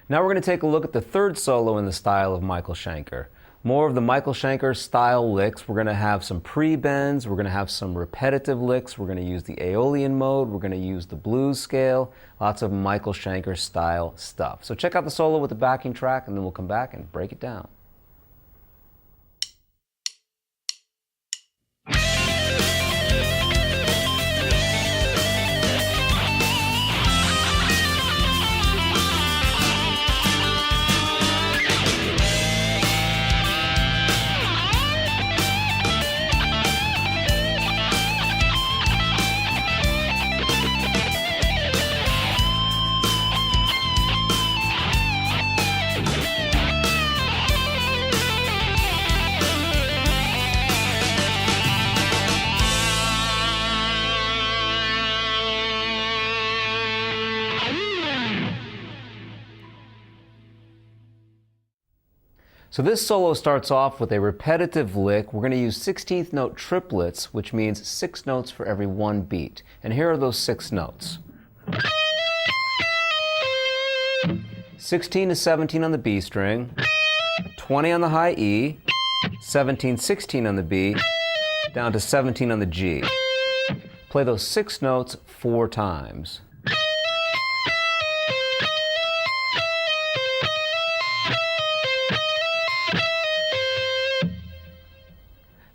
Now we're going to take a look at the third solo in the style of Michael Schenker. More of the Michael Schenker style licks. We're going to have some pre-bends, we're going to have some repetitive licks, we're going to use the Aeolian mode, we're going to use the blues scale, lots of Michael Schenker style stuff. So check out the solo with the backing track and then we'll come back and break it down. So this solo starts off with a repetitive lick. We're going to use 16th note triplets, which means 6 notes for every 1 beat. And here are those 6 notes. 16 to 17 on the B string, 20 on the high E, 17, 16 on the B, down to 17 on the G. Play those 6 notes 4 times.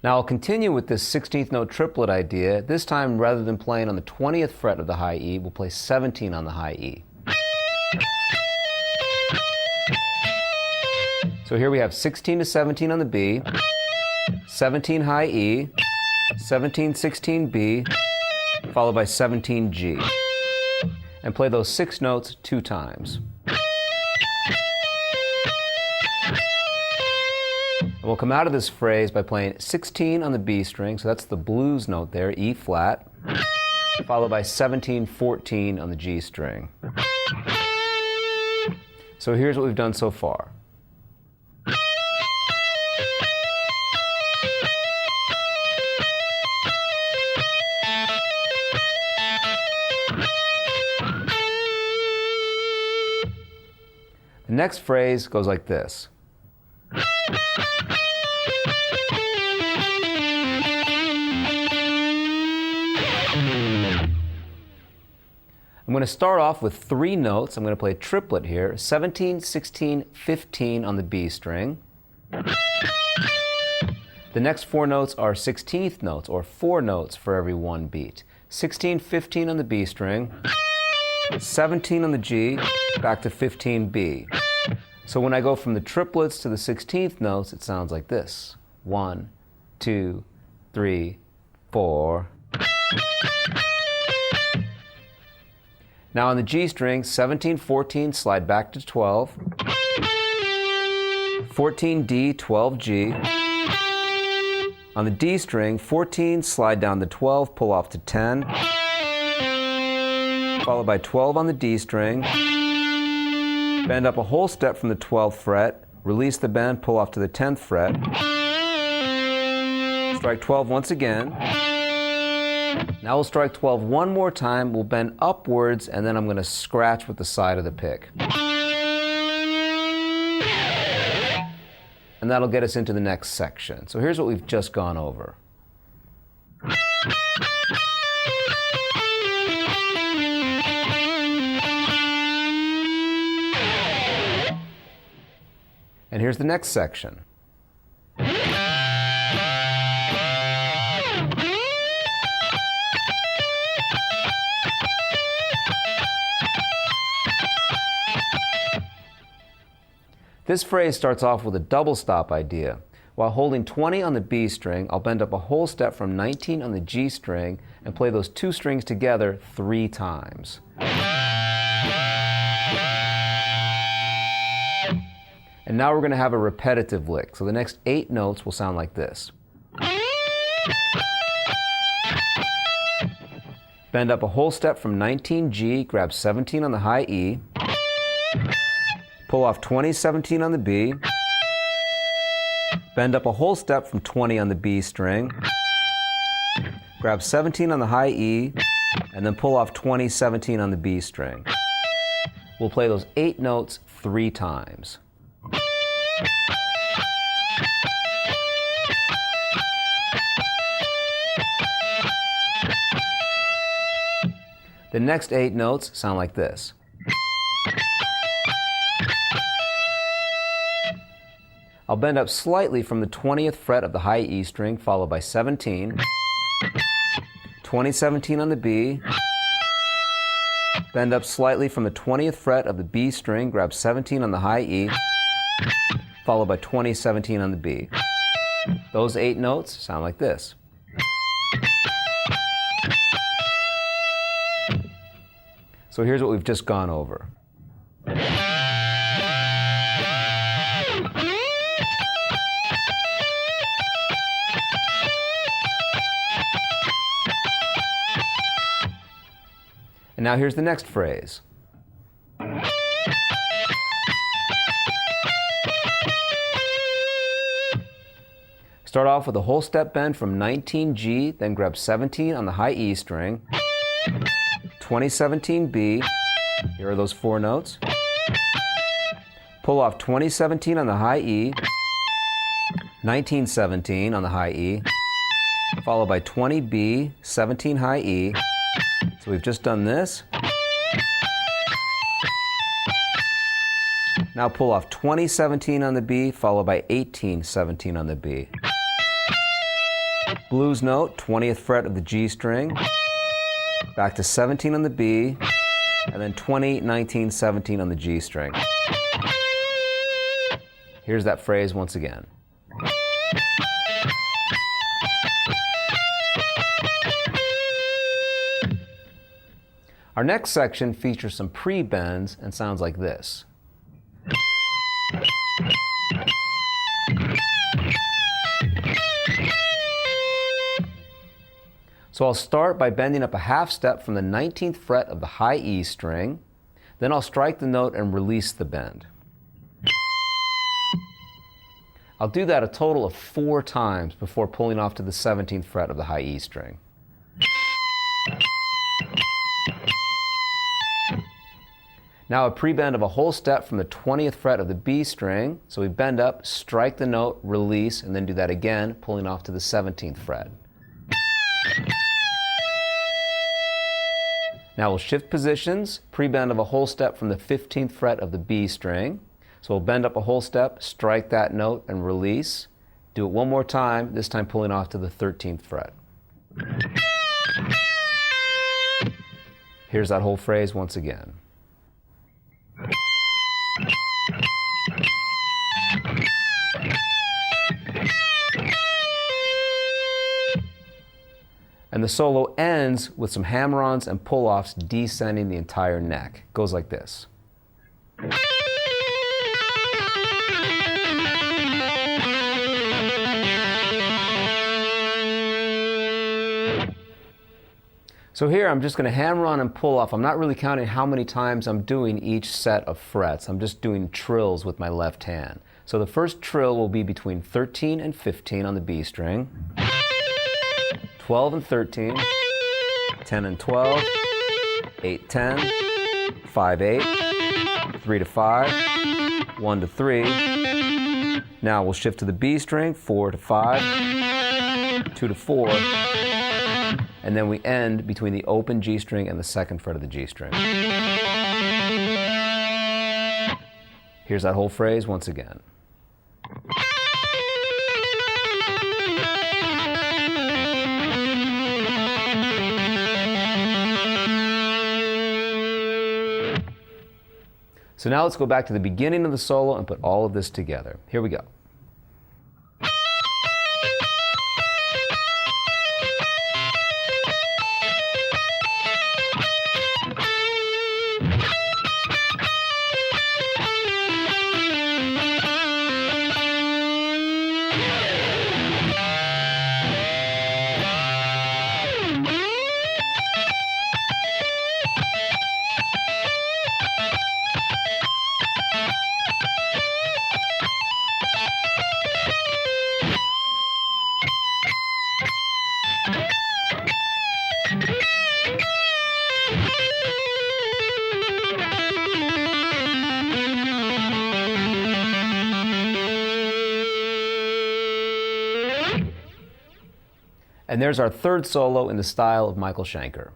Now I'll continue with this 16th note triplet idea. This time, rather than playing on the 20th fret of the high E, we'll play 17 on the high E. So here we have 16 to 17 on the B, 17 high E, 17, 16 B, followed by 17 G. And play those 6 notes 2 times. We'll come out of this phrase by playing 16 on the B string, so that's the blues note there, E flat, followed by 17, 14 on the G string. So here's what we've done so far. The next phrase goes like this. I'm going to start off with 3 notes. I'm going to play a triplet here. 17, 16, 15 on the B string. The next 4 notes are 16th notes, or 4 notes for every 1 beat. 16, 15 on the B string, 17 on the G, back to 15 B. So when I go from the triplets to the 16th notes, it sounds like this. 1, 2, 3, 4. Now on the G string, 17, 14, slide back to 12. 14 D, 12 G. On the D string, 14, slide down to 12, pull off to 10. Followed by 12 on the D string. Bend up a whole step from the 12th fret. Release the bend, pull off to the 10th fret. Strike 12 once again. Now we'll strike 12 one more time, we'll bend upwards, and then I'm going to scratch with the side of the pick. And that'll get us into the next section. So here's what we've just gone over. And here's the next section. This phrase starts off with a double stop idea. While holding 20 on the B string, I'll bend up a whole step from 19 on the G string and play those 2 strings together 3 times. And now we're going to have a repetitive lick. So the next 8 notes will sound like this. Bend up a whole step from 19 G, grab 17 on the high E. Pull off 20, 17 on the B. Bend up a whole step from 20 on the B string. Grab 17 on the high E, and then pull off 20, 17 on the B string. We'll play those 8 notes 3 times. The next 8 notes sound like this. I'll bend up slightly from the 20th fret of the high E string, followed by 17, 20, 17 on the B, bend up slightly from the 20th fret of the B string, grab 17 on the high E, followed by 20, 17 on the B. Those 8 notes sound like this. So here's what we've just gone over. And now here's the next phrase. Start off with a whole step bend from 19G, then grab 17 on the high E string, 20, 17 B, here are those 4 notes. Pull off 20, 17 on the high E, 19, 17 on the high E, followed by 20 B, 17 high E. So we've just done this. Now pull off 20, 17 on the B, followed by 18, 17 on the B. Blues note, 20th fret of the G string, back to 17 on the B, and then 20, 19, 17 on the G string. Here's that phrase once again. Our next section features some pre-bends and sounds like this. So I'll start by bending up a half step from the 19th fret of the high E string, then I'll strike the note and release the bend. I'll do that a total of 4 times before pulling off to the 17th fret of the high E string. Now a pre-bend of a whole step from the 20th fret of the B string, so we bend up, strike the note, release, and then do that again, pulling off to the 17th fret. Now we'll shift positions, pre-bend of a whole step from the 15th fret of the B string. So we'll bend up a whole step, strike that note, and release. Do it one more time, this time pulling off to the 13th fret. Here's that whole phrase once again. And the solo ends with some hammer-ons and pull-offs descending the entire neck. It goes like this. So here I'm just going to hammer on and pull off. I'm not really counting how many times I'm doing each set of frets. I'm just doing trills with my left hand. So the first trill will be between 13 and 15 on the B string, 12 and 13, 10 and 12, 8, 10, 5, 8, 3 to 5, 1 to 3. Now we'll shift to the B string, 4 to 5, 2 to 4, and then we end between the open G string and the 2nd fret of the G string. Here's that whole phrase once again. So now let's go back to the beginning of the solo and put all of this together. Here we go. And there's our third solo in the style of Michael Schenker.